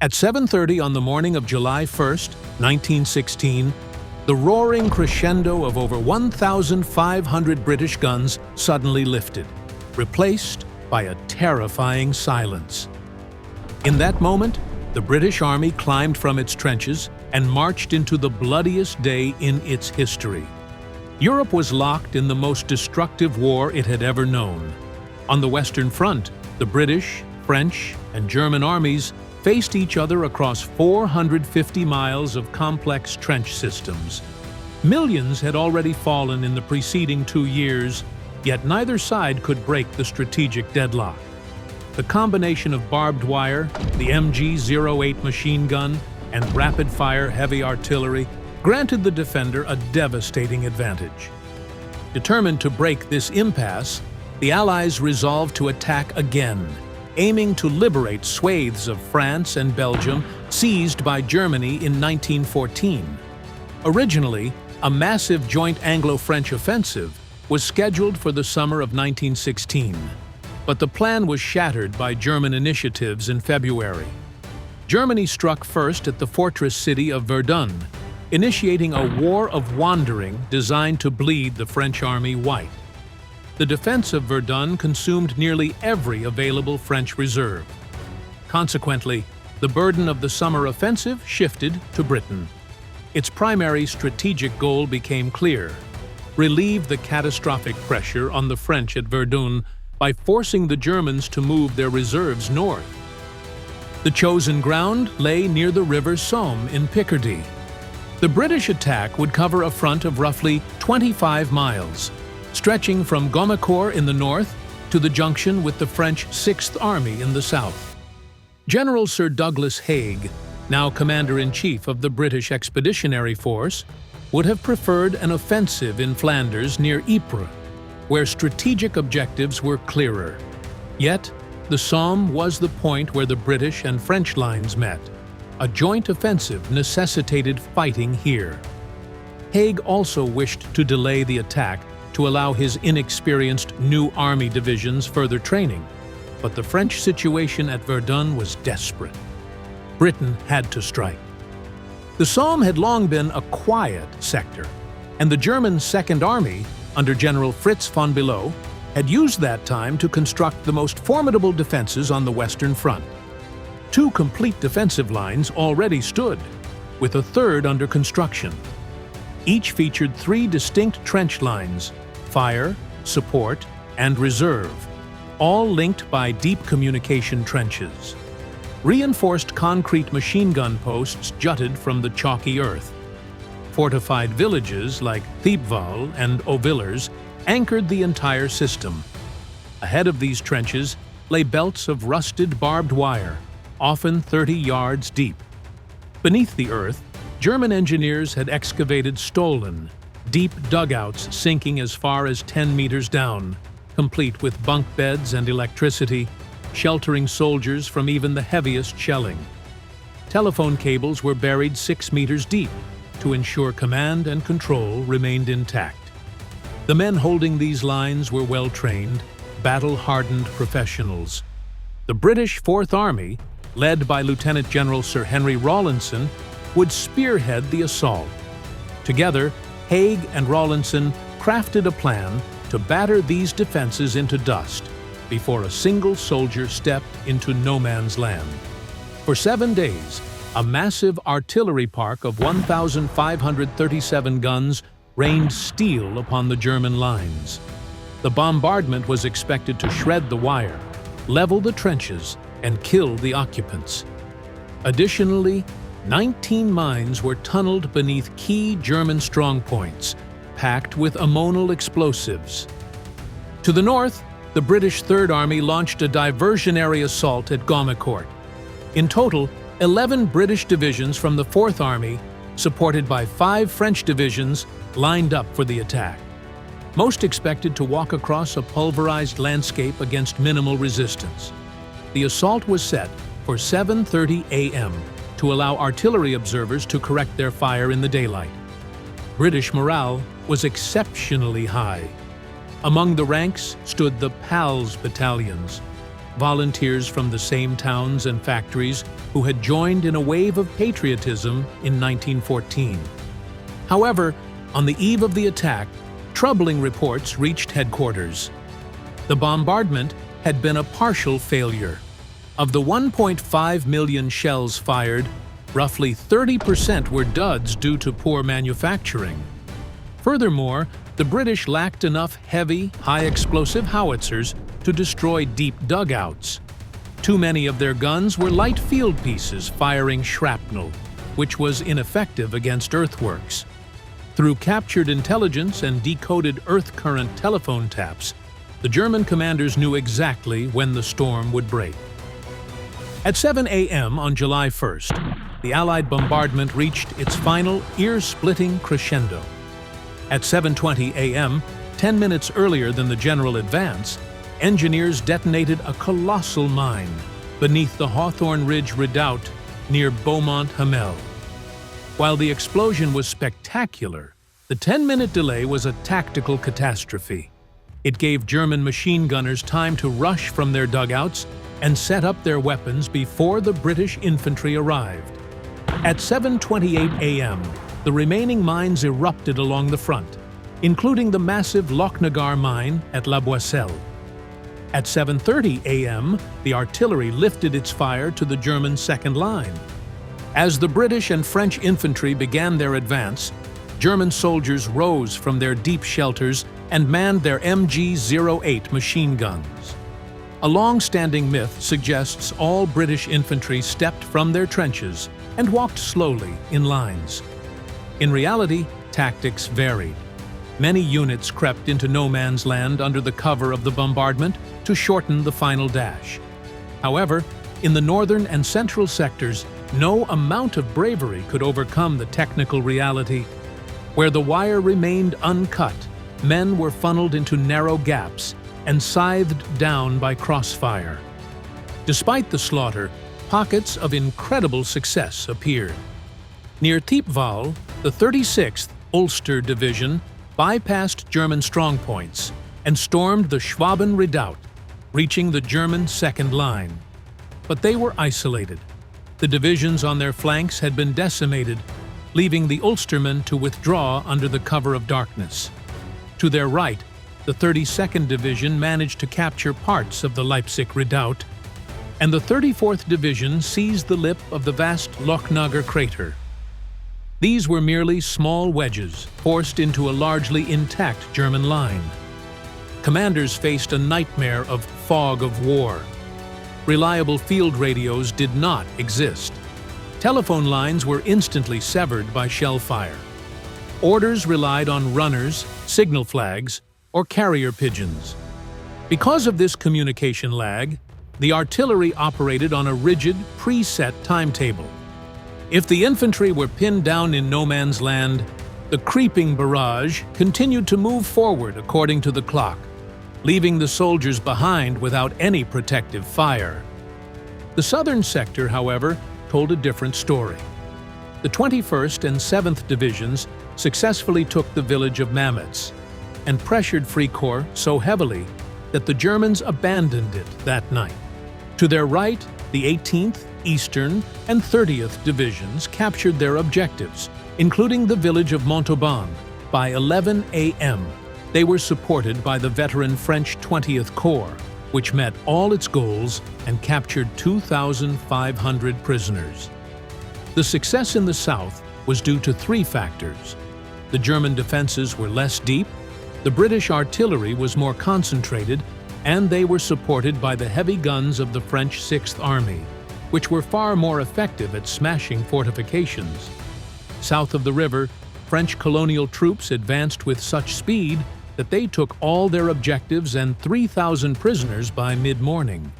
At 7:30 on the morning of July 1st, 1916, the roaring crescendo of over 1,500 British guns suddenly lifted, replaced by a terrifying silence. In that moment, the British Army climbed from its trenches and marched into the bloodiest day in its history. Europe was locked in the most destructive war it had ever known. On the Western Front, the British, French, and German armies faced each other across 450 miles of complex trench systems. Millions had already fallen in the preceding 2 years, yet neither side could break the strategic deadlock. The combination of barbed wire, the MG-08 machine gun, and rapid-fire heavy artillery granted the defender a devastating advantage. Determined to break this impasse, the Allies resolved to attack again, aiming to liberate swathes of France and Belgium seized by Germany in 1914. Originally, a massive joint Anglo-French offensive was scheduled for the summer of 1916, but the plan was shattered by German initiatives in February. Germany struck first at the fortress city of Verdun, initiating a war of wandering designed to bleed the French army white. The defense of Verdun consumed nearly every available French reserve. Consequently, the burden of the summer offensive shifted to Britain. Its primary strategic goal became clear: relieve the catastrophic pressure on the French at Verdun by forcing the Germans to move their reserves north. The chosen ground lay near the river Somme in Picardy. The British attack would cover a front of roughly 25 miles, stretching from Gommecourt in the north to the junction with the French 6th Army in the south. General Sir Douglas Haig, now Commander-in-Chief of the British Expeditionary Force, would have preferred an offensive in Flanders near Ypres, where strategic objectives were clearer. Yet, the Somme was the point where the British and French lines met. A joint offensive necessitated fighting here. Haig also wished to delay the attack to allow his inexperienced new army divisions further training, but the French situation at Verdun was desperate. Britain had to strike. The Somme had long been a quiet sector, and the German Second Army, under General Fritz von Below, had used that time to construct the most formidable defenses on the Western Front. 2 complete defensive lines already stood, with a third under construction. Each featured 3 distinct trench lines: fire, support, and reserve, all linked by deep communication trenches. Reinforced concrete machine gun posts jutted from the chalky earth. Fortified villages like Thiepval and Auvillers anchored the entire system. Ahead of these trenches lay belts of rusted barbed wire, often 30 yards deep. Beneath the earth, German engineers had excavated Stollen, deep dugouts sinking as far as 10 meters down, complete with bunk beds and electricity, sheltering soldiers from even the heaviest shelling. Telephone cables were buried 6 meters deep to ensure command and control remained intact. The men holding these lines were well-trained, battle-hardened professionals. The British Fourth Army, led by Lieutenant General Sir Henry Rawlinson, would spearhead the assault. Together, Haig and Rawlinson crafted a plan to batter these defenses into dust before a single soldier stepped into no man's land. For 7 days, a massive artillery park of 1,537 guns rained steel upon the German lines. The bombardment was expected to shred the wire, level the trenches, and kill the occupants. Additionally, 19 mines were tunneled beneath key German strongpoints, packed with ammonal explosives. To the north, the British Third Army launched a diversionary assault at Gommecourt. In total, 11 British divisions from the Fourth Army, supported by 5 French divisions, lined up for the attack. Most expected to walk across a pulverized landscape against minimal resistance. The assault was set for 7:30 a.m. to allow artillery observers to correct their fire in the daylight. British morale was exceptionally high. Among the ranks stood the PALS battalions, volunteers from the same towns and factories who had joined in a wave of patriotism in 1914. However, on the eve of the attack, troubling reports reached headquarters. The bombardment had been a partial failure. Of the 1.5 million shells fired, roughly 30% were duds due to poor manufacturing. Furthermore, the British lacked enough heavy, high-explosive howitzers to destroy deep dugouts. Too many of their guns were light field pieces firing shrapnel, which was ineffective against earthworks. Through captured intelligence and decoded earth current telephone taps, the German commanders knew exactly when the storm would break. At 7 a.m. on July 1st, the Allied bombardment reached its final ear-splitting crescendo. At 7:20 a.m., 10 minutes earlier than the general advance, engineers detonated a colossal mine beneath the Hawthorn Ridge redoubt near Beaumont-Hamel. While the explosion was spectacular, the 10-minute delay was a tactical catastrophe. It gave German machine gunners time to rush from their dugouts and set up their weapons before the British infantry arrived. At 7:28 a.m., the remaining mines erupted along the front, including the massive Lochnagar mine at La Boisselle. At 7:30 a.m., the artillery lifted its fire to the German second line. As the British and French infantry began their advance, German soldiers rose from their deep shelters and manned their MG-08 machine guns. A long-standing myth suggests all British infantry stepped from their trenches and walked slowly in lines. In reality, tactics varied. Many units crept into no man's land under the cover of the bombardment to shorten the final dash. However, in the northern and central sectors, no amount of bravery could overcome the technical reality. Where the wire remained uncut, men were funneled into narrow gaps and scythed down by crossfire. Despite the slaughter, pockets of incredible success appeared. Near Thiepval, the 36th Ulster Division bypassed German strongpoints and stormed the Schwaben redoubt, reaching the German second line. But they were isolated. The divisions on their flanks had been decimated, leaving the Ulstermen to withdraw under the cover of darkness. To their right, the 32nd Division managed to capture parts of the Leipzig redoubt, and the 34th Division seized the lip of the vast Lochnagar crater. These were merely small wedges forced into a largely intact German line. Commanders faced a nightmare of fog of war. Reliable field radios did not exist. Telephone lines were instantly severed by shell fire. Orders relied on runners, signal flags, or carrier pigeons. Because of this communication lag, the artillery operated on a rigid, preset timetable. If the infantry were pinned down in no man's land, the creeping barrage continued to move forward according to the clock, leaving the soldiers behind without any protective fire. The southern sector, however, told a different story. The 21st and 7th Divisions successfully took the village of Mametz and pressured Fricourt so heavily that the Germans abandoned it that night. To their right, the 18th, Eastern, and 30th Divisions captured their objectives, including the village of Montauban, by 11 a.m. They were supported by the veteran French 20th Corps, which met all its goals and captured 2,500 prisoners. The success in the south was due to three factors. The German defenses were less deep, the British artillery was more concentrated, and they were supported by the heavy guns of the French 6th Army, which were far more effective at smashing fortifications. South of the river, French colonial troops advanced with such speed that they took all their objectives and 3,000 prisoners by mid-morning.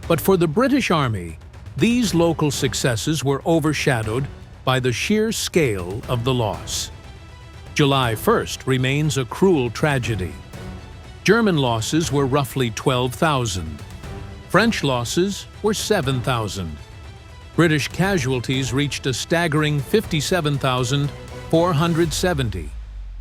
But for the British Army, these local successes were overshadowed by the sheer scale of the loss. July 1st remains a cruel tragedy. German losses were roughly 12,000. French losses were 7,000. British casualties reached a staggering 57,470,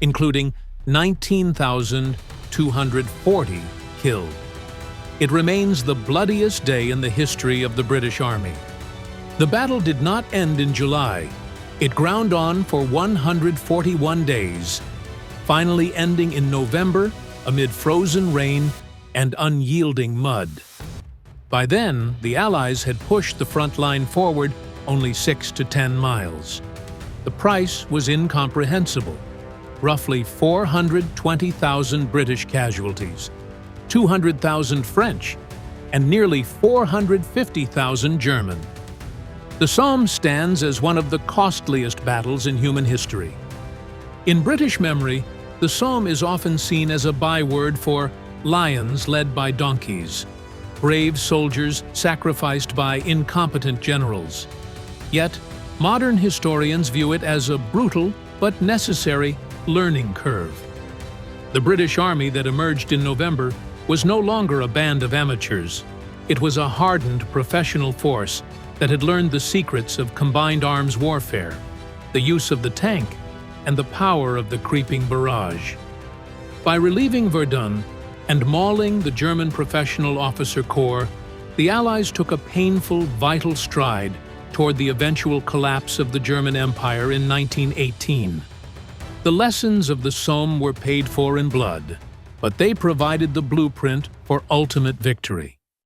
including 19,240 killed. it remains the bloodiest day in the history of the British Army. The battle did not end in July. It ground on for 141 days, finally ending in November amid frozen rain and unyielding mud. By then, the Allies had pushed the front line forward only 6 to 10 miles. The price was incomprehensible: roughly 420,000 British casualties, 200,000 French, and nearly 450,000 German. The Somme stands as one of the costliest battles in human history. In British memory, the Somme is often seen as a byword for lions led by donkeys, brave soldiers sacrificed by incompetent generals. Yet, modern historians view it as a brutal but necessary learning curve. The British Army that emerged in November was no longer a band of amateurs. It was a hardened professional force that had learned the secrets of combined arms warfare, the use of the tank, and the power of the creeping barrage. By relieving Verdun and mauling the German professional officer corps, the Allies took a painful, vital stride toward the eventual collapse of the German Empire in 1918. The lessons of the Somme were paid for in blood, but they provided the blueprint for ultimate victory.